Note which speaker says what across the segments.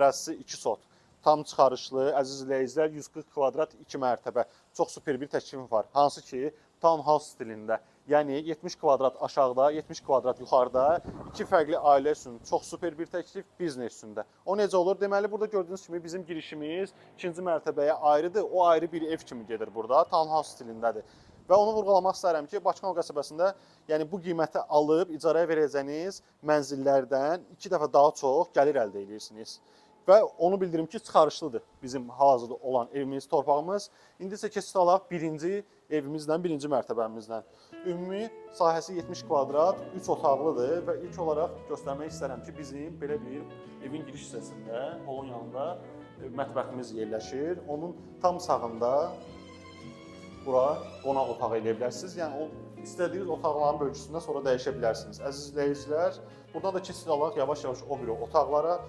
Speaker 1: Burası 2 sot. Tam çıxarışlı, əziz izləyicilər, 140 kvadrat 2 mərtəbə. Çox super bir təklifim var. Hansı ki, townhouse stilində. Yəni 70 kvadrat aşağıda, 70 kvadrat yuxarıda iki fərqli ailə üçün çox super bir təklif biznes üçün də. O necə olur? Deməli, burada gördüyünüz kimi bizim girişimiz ikinci mərtəbəyə ayrıdır. O ayrı bir ev kimi gedir burada. Townhouse stilindədir. Və onu vurğulamaq istərəm ki, Bakıxanov qəsəbəsində yəni bu qiyməti alıb icarəyə verəcəyiniz mənzillərdən 2 dəfə daha çox gəlir əldə edirsiniz. Və onu bildirim ki, çıxarışlıdır bizim hal-hazırda olan evimiz, torpağımız. İndi isə keçid alaq birinci evimizdən, birinci mərtəbəmizdən. Ümumi sahəsi 70 kvadrat, 3 otaqlıdır və ilk olaraq göstərmək istərəm ki, bizim belə bir evin giriş hissəsində, holun yanında mətbəximiz yerləşir. Onun tam sağında bura qonaq otağı eləyə bilərsiniz. Yəni o istədiyiniz otaqların bölgüsündə sonra dəyişə bilərsiniz. Əziz izləyicilər, buradan da keçid alaq yavaş-yavaş o biri otaqlara.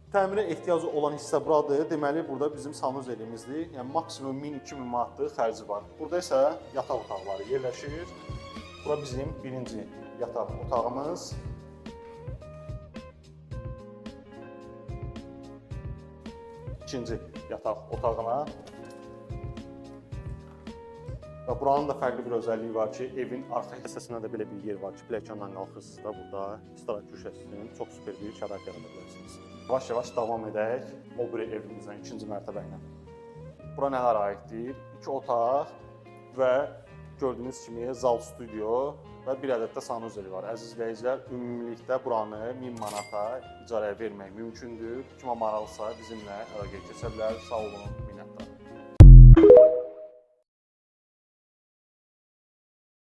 Speaker 1: Təmirə ehtiyacı olan hissə buradır. Deməli, burada bizim sanuzelimizdir. Yəni, maksimum 1000-2000 manatlıq xərci var. Burada isə yataq otaqları yerləşir. Bura bizim birinci yataq otağımız. İkinci yataq otağına. Və buranın da fərqli bir özəlliyi var ki, evin arxa hissəsində də belə bir yer var ki, pilləkənlə qalxırsınız da burada istirahət köşəsinin çox super bir şərait yarada bilərsiniz. Yavaş-yavaş davam edək o biri evimizdən, ikinci mərtəbə ilə. Bura nələr aiddir? 2 otaq və gördüyünüz kimi zal studio və bir ədəd də sanuzeli var. Əziz izləyicilər, ümumilikdə buranı 1000 manata icarəyə vermək mümkündür. Kimə maraqlısa bizimlə əlaqəyə keçə bilər. Sağ olun.